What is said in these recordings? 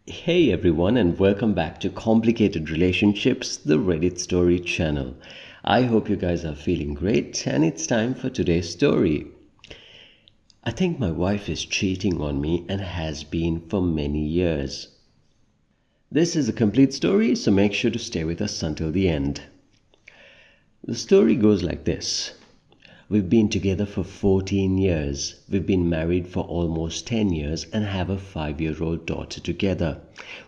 Hey everyone, and welcome back to Complicated Relationships, the Reddit story channel. I hope you guys are feeling great, and it's time for today's story. I think my wife is cheating on me and has been for many years. This is a complete story, so make sure to stay with us until the end. The story goes like this. We've been together for 14 years. We've been married for almost 10 years and have a 5-year-old daughter together.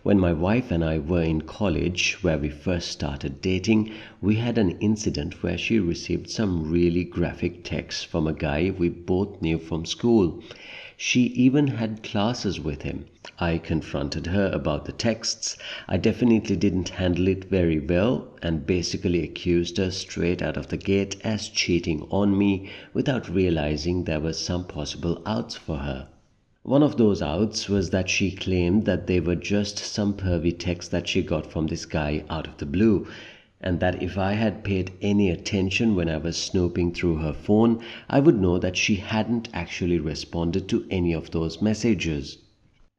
When my wife and I were in college, where we first started dating, we had an incident where she received some really graphic texts from a guy we both knew from school. She even had classes with him. I confronted her about the texts. I definitely didn't handle it very well and basically accused her straight out of the gate as cheating on me without realizing there were some possible outs for her. One of those outs was that she claimed that they were just some pervy texts that she got from this guy out of the blue, and that if I had paid any attention when I was snooping through her phone, I would know that she hadn't actually responded to any of those messages.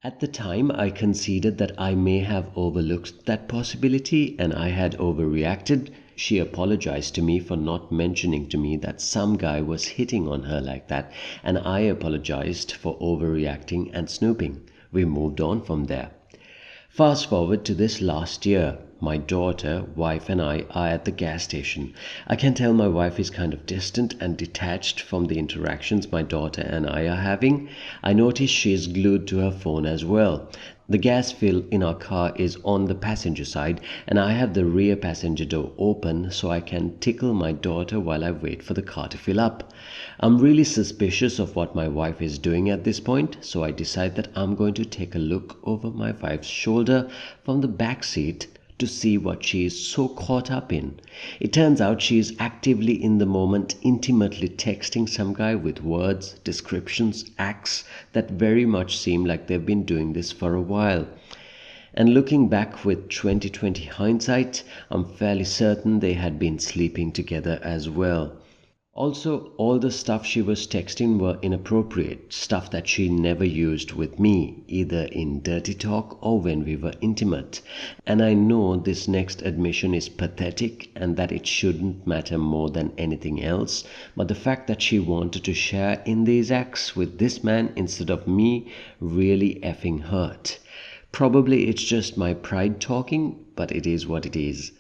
At the time, I conceded that I may have overlooked that possibility and I had overreacted. She apologized to me for not mentioning to me that some guy was hitting on her like that, and I apologized for overreacting and snooping. We moved on from there. Fast forward to this last year. My daughter, wife, and I are at the gas station. I can tell my wife is kind of distant and detached from the interactions my daughter and I are having. I notice she is glued to her phone as well. The gas fill in our car is on the passenger side, and I have the rear passenger door open so I can tickle my daughter while I wait for the car to fill up. I'm really suspicious of what my wife is doing at this point, so I decide that I'm going to take a look over my wife's shoulder from the back seat to see what she is so caught up in. It turns out she is actively in the moment intimately texting some guy with words, descriptions, acts that very much seem like they've been doing this for a while. And looking back with 2020 hindsight, I'm fairly certain they had been sleeping together as well. Also, all the stuff she was texting were inappropriate, stuff that she never used with me, either in dirty talk or when we were intimate. And I know this next admission is pathetic and that it shouldn't matter more than anything else, but the fact that she wanted to share in these acts with this man instead of me really effing hurt. Probably it's just my pride talking, but it is what it is.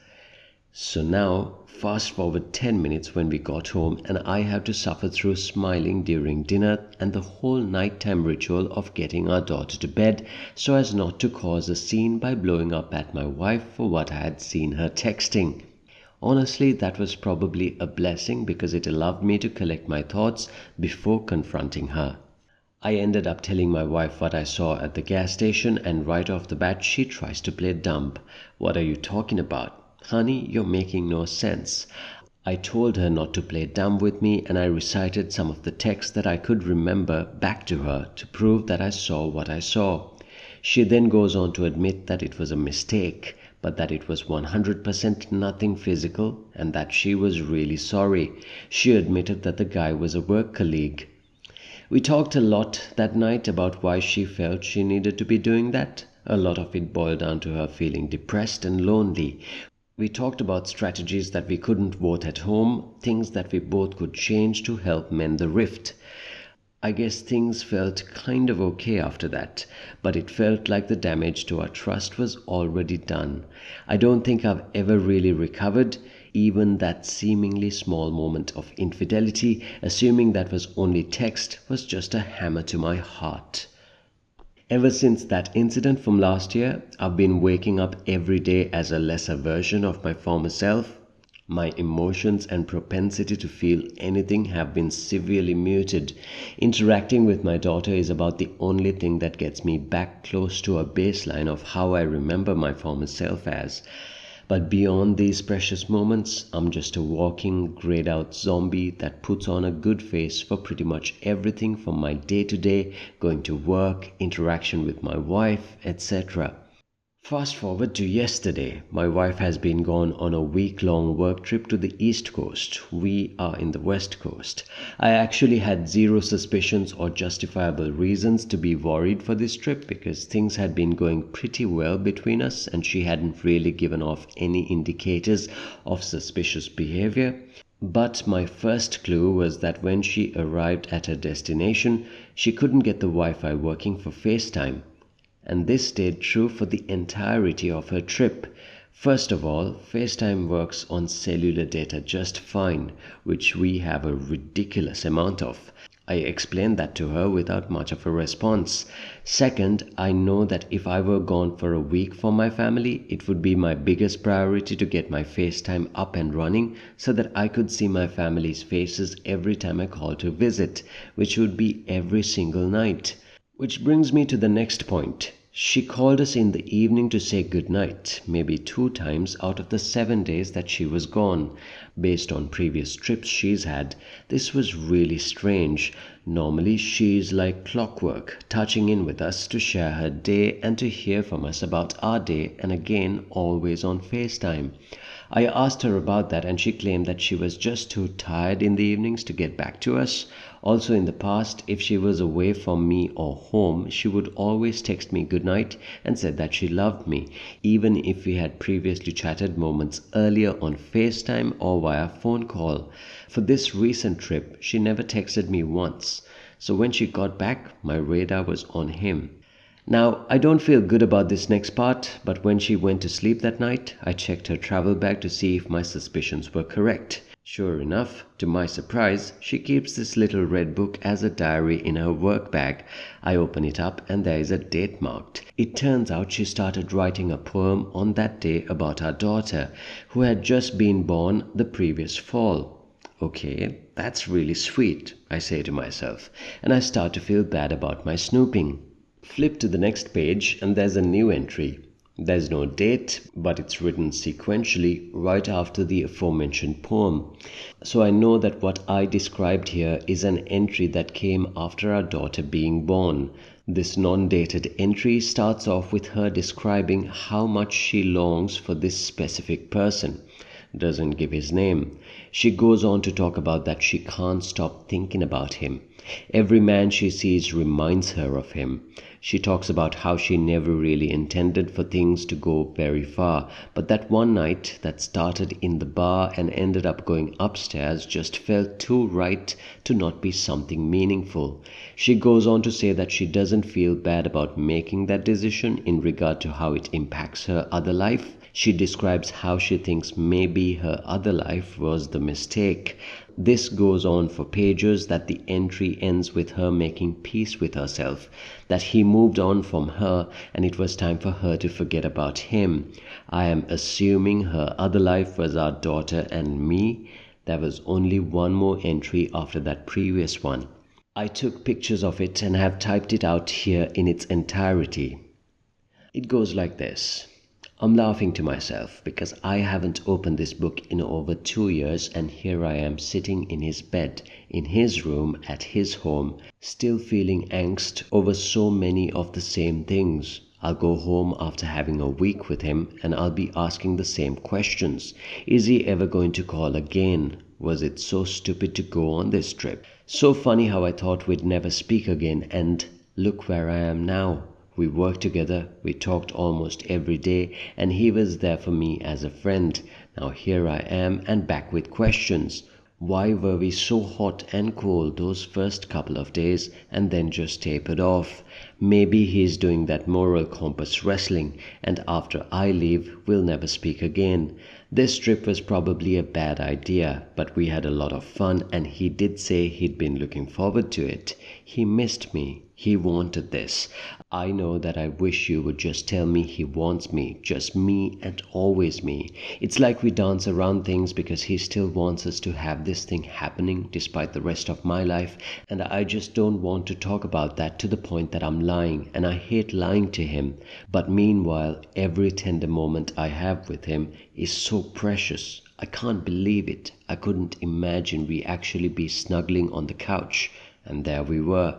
So now, fast forward 10 minutes when we got home, and I have to suffer through smiling during dinner and the whole nighttime ritual of getting our daughter to bed so as not to cause a scene by blowing up at my wife for what I had seen her texting. Honestly, that was probably a blessing because it allowed me to collect my thoughts before confronting her. I ended up telling my wife what I saw at the gas station, and right off the bat, she tries to play dumb. What are you talking about? Honey, you're making no sense. I told her not to play dumb with me, and I recited some of the texts that I could remember back to her to prove that I saw what I saw. She then goes on to admit that it was a mistake, but that it was 100% nothing physical and that she was really sorry. She admitted that the guy was a work colleague. We talked a lot that night about why she felt she needed to be doing that. A lot of it boiled down to her feeling depressed and lonely. We talked about strategies that we couldn't vote at home, things that we both could change to help mend the rift. I guess things felt kind of okay after that, but it felt like the damage to our trust was already done. I don't think I've ever really recovered, even that seemingly small moment of infidelity, assuming that was only text, was just a hammer to my heart. Ever since that incident from last year, I've been waking up every day as a lesser version of my former self. My emotions and propensity to feel anything have been severely muted. Interacting with my daughter is about the only thing that gets me back close to a baseline of how I remember my former self as. But beyond these precious moments, I'm just a walking, grayed out zombie that puts on a good face for pretty much everything from my day to day, going to work, interaction with my wife, etc. Fast forward to yesterday. My wife has been gone on a week-long work trip to the East Coast. We are in the West Coast. I actually had zero suspicions or justifiable reasons to be worried for this trip because things had been going pretty well between us and she hadn't really given off any indicators of suspicious behavior. But my first clue was that when she arrived at her destination, she couldn't get the Wi-Fi working for FaceTime. And this stayed true for the entirety of her trip. First of all, FaceTime works on cellular data just fine, which we have a ridiculous amount of. I explained that to her without much of a response. Second, I know that if I were gone for a week for my family, it would be my biggest priority to get my FaceTime up and running so that I could see my family's faces every time I called to visit, which would be every single night. Which brings me to the next point. She called us in the evening to say goodnight, maybe 2 times out of the 7 days that she was gone. Based on previous trips she's had, this was really strange. Normally she's like clockwork, touching in with us to share her day and to hear from us about our day, and again always on FaceTime. I asked her about that and she claimed that she was just too tired in the evenings to get back to us. Also, in the past, if she was away from me or home, she would always text me goodnight and said that she loved me, even if we had previously chatted moments earlier on FaceTime or via phone call. For this recent trip, she never texted me once. So when she got back, my radar was on him. Now, I don't feel good about this next part, but when she went to sleep that night, I checked her travel bag to see if my suspicions were correct. Sure enough, to my surprise, she keeps this little red book as a diary in her work bag. I open it up and there is a date marked. It turns out she started writing a poem on that day about our daughter, who had just been born the previous fall. Okay, that's really sweet, I say to myself, and I start to feel bad about my snooping. Flip to the next page and there's a new entry. There's no date, but it's written sequentially right after the aforementioned poem. So I know that what I described here is an entry that came after our daughter being born. This non-dated entry starts off with her describing how much she longs for this specific person. Doesn't give his name. She goes on to talk about that she can't stop thinking about him. Every man she sees reminds her of him. She talks about how she never really intended for things to go very far, but that one night that started in the bar and ended up going upstairs just felt too right to not be something meaningful. She goes on to say that she doesn't feel bad about making that decision in regard to how it impacts her other life. She describes how she thinks maybe her other life was the mistake. This goes on for pages that the entry ends with her making peace with herself, that he moved on from her and it was time for her to forget about him. I am assuming her other life was our daughter and me. There was only one more entry after that previous one. I took pictures of it and have typed it out here in its entirety. It goes like this. I'm laughing to myself because I haven't opened this book in over 2 years and here I am sitting in his bed, in his room, at his home, still feeling angst over so many of the same things. I'll go home after having a week with him and I'll be asking the same questions. Is he ever going to call again? Was it so stupid to go on this trip? So funny how I thought we'd never speak again and look where I am now. We worked together, we talked almost every day, and he was there for me as a friend. Now here I am and back with questions. Why were we so hot and cold those first couple of days and then just tapered off? Maybe he's doing that moral compass wrestling, and after I leave, we'll never speak again. This trip was probably a bad idea, but we had a lot of fun and he did say he'd been looking forward to it. He missed me. He wanted this. I know that I wish you would just tell me he wants me, just me and always me. It's like we dance around things because he still wants us to have this thing happening despite the rest of my life, and I just don't want to talk about that to the point that I'm lying, and I hate lying to him. But meanwhile, every tender moment I have with him is so precious. I can't believe it. I couldn't imagine we actually be snuggling on the couch, and there we were.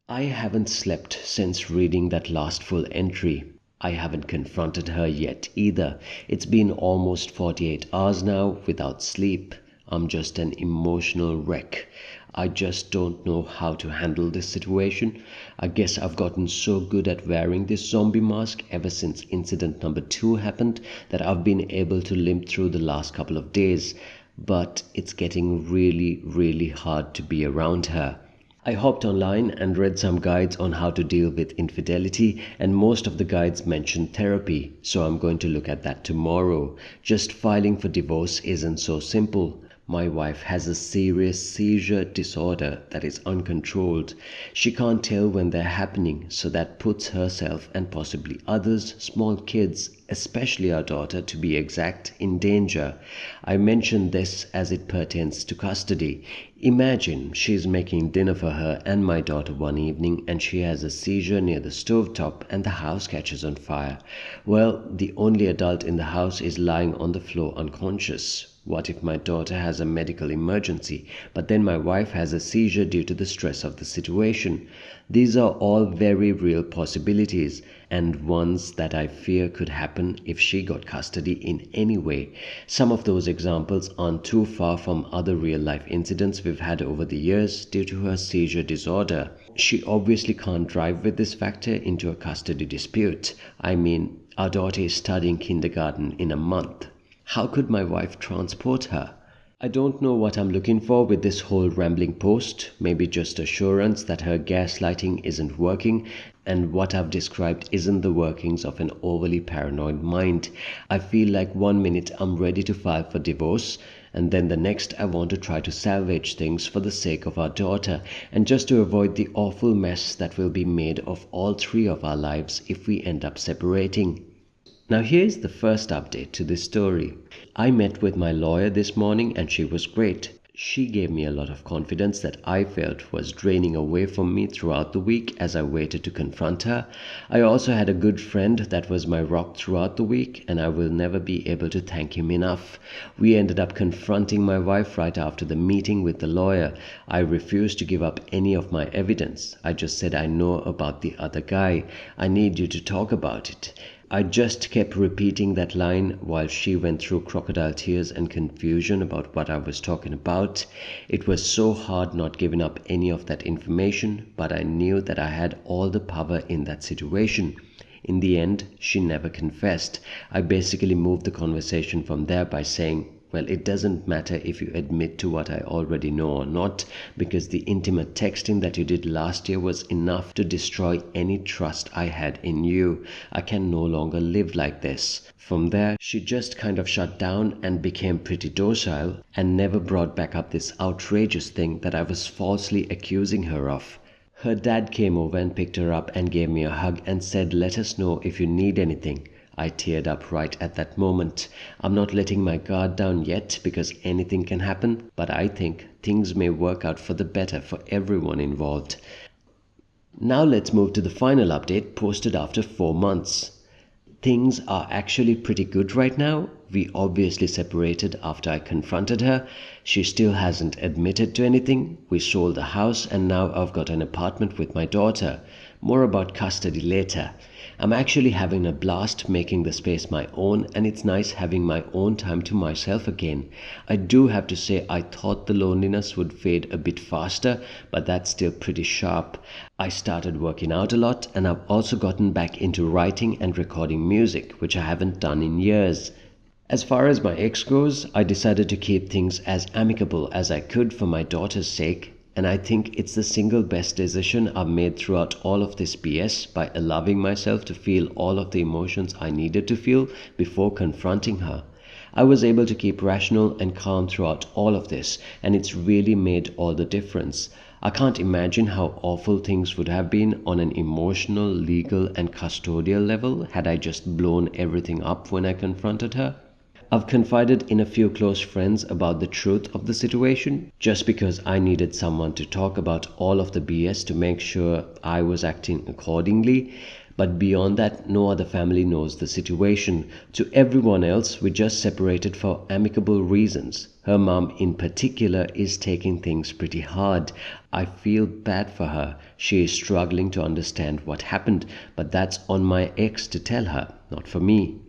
I haven't slept since reading that last full entry. I haven't confronted her yet either. It's been almost 48 hours now without sleep. I'm just an emotional wreck. I just don't know how to handle this situation. I guess I've gotten so good at wearing this zombie mask ever since incident number 2 happened that I've been able to limp through the last couple of days. But it's getting really, really hard to be around her. I hopped online and read some guides on how to deal with infidelity, and most of the guides mention therapy, so I'm going to look at that tomorrow. Just filing for divorce isn't so simple. My wife has a serious seizure disorder that is uncontrolled. She can't tell when they're happening, so that puts herself and possibly others, small kids, especially our daughter to be exact, in danger. I mention this as it pertains to custody. Imagine she's making dinner for her and my daughter one evening and she has a seizure near the stovetop and the house catches on fire. Well, the only adult in the house is lying on the floor unconscious. What if my daughter has a medical emergency, but then my wife has a seizure due to the stress of the situation? These are all very real possibilities, and ones that I fear could happen if she got custody in any way. Some of those examples aren't too far from other real-life incidents we've had over the years due to her seizure disorder. She obviously can't drive with this factor into a custody dispute. I mean, our daughter is studying kindergarten in a month. How could my wife transport her? I don't know what I'm looking for with this whole rambling post, maybe just assurance that her gaslighting isn't working and what I've described isn't the workings of an overly paranoid mind. I feel like one minute I'm ready to file for divorce and then the next I want to try to salvage things for the sake of our daughter and just to avoid the awful mess that will be made of all 3 of our lives if we end up separating. Now here's the first update to this story. I met with my lawyer this morning and she was great. She gave me a lot of confidence that I felt was draining away from me throughout the week as I waited to confront her. I also had a good friend that was my rock throughout the week and I will never be able to thank him enough. We ended up confronting my wife right after the meeting with the lawyer. I refused to give up any of my evidence. I just said I know about the other guy. I need you to talk about it. I just kept repeating that line while she went through crocodile tears and confusion about what I was talking about. It was so hard not giving up any of that information, but I knew that I had all the power in that situation. In the end, she never confessed. I basically moved the conversation from there by saying, well, it doesn't matter if you admit to what I already know or not, because the intimate texting that you did last year was enough to destroy any trust I had in you. I can no longer live like this. From there, she just kind of shut down and became pretty docile and never brought back up this outrageous thing that I was falsely accusing her of. Her dad came over and picked her up and gave me a hug and said, let us know if you need anything. I teared up right at that moment. I'm not letting my guard down yet because anything can happen, but I think things may work out for the better for everyone involved. Now let's move to the final update posted after 4 months. Things are actually pretty good right now. We obviously separated after I confronted her. She still hasn't admitted to anything. We sold the house and now I've got an apartment with my daughter. More about custody later. I'm actually having a blast making the space my own and it's nice having my own time to myself again. I do have to say I thought the loneliness would fade a bit faster, but that's still pretty sharp. I started working out a lot and I've also gotten back into writing and recording music, which I haven't done in years. As far as my ex goes, I decided to keep things as amicable as I could for my daughter's sake. And I think it's the single best decision I've made throughout all of this BS by allowing myself to feel all of the emotions I needed to feel before confronting her. I was able to keep rational and calm throughout all of this, and it's really made all the difference. I can't imagine how awful things would have been on an emotional, legal, and custodial level had I just blown everything up when I confronted her. I've confided in a few close friends about the truth of the situation, just because I needed someone to talk about all of the BS to make sure I was acting accordingly. But beyond that, no other family knows the situation. To everyone else, we just separated for amicable reasons. Her mom, in particular, is taking things pretty hard. I feel bad for her. She is struggling to understand what happened, but that's on my ex to tell her, not for me.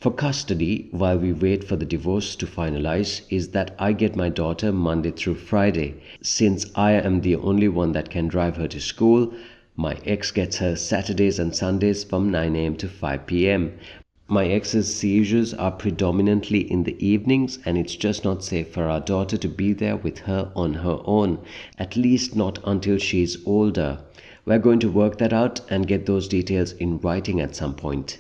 For custody, while we wait for the divorce to finalize, is that I get my daughter Monday through Friday. Since I am the only one that can drive her to school, my ex gets her Saturdays and Sundays from 9 a.m. to 5 p.m. My ex's seizures are predominantly in the evenings, and it's just not safe for our daughter to be there with her on her own, at least not until she's older. We're going to work that out and get those details in writing at some point.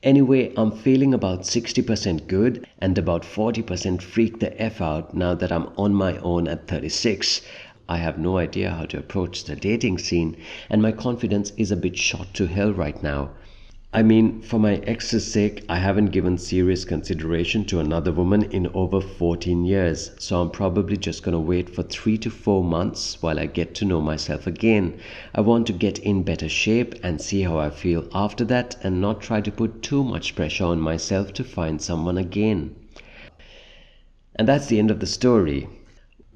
Anyway, I'm feeling about 60% good and about 40% freak the F out now that I'm on my own at 36. I have no idea how to approach the dating scene, and my confidence is a bit shot to hell right now. I mean, for my ex's sake, I haven't given serious consideration to another woman in over 14 years, so I'm probably just gonna wait for 3 to 4 months while I get to know myself again. I want to get in better shape and see how I feel after that, and not try to put too much pressure on myself to find someone again. And that's the end of the story.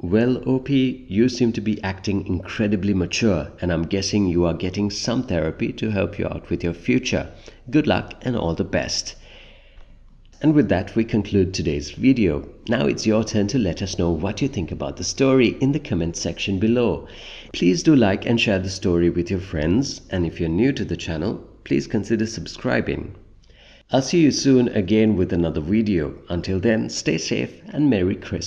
Well, OP, you seem to be acting incredibly mature, and I'm guessing you are getting some therapy to help you out with your future. Good luck and all the best. And with that, we conclude today's video. Now it's your turn to let us know what you think about the story in the comment section below. Please do like and share the story with your friends, and if you're new to the channel, please consider subscribing. I'll see you soon again with another video. Until then, stay safe and Merry Christmas.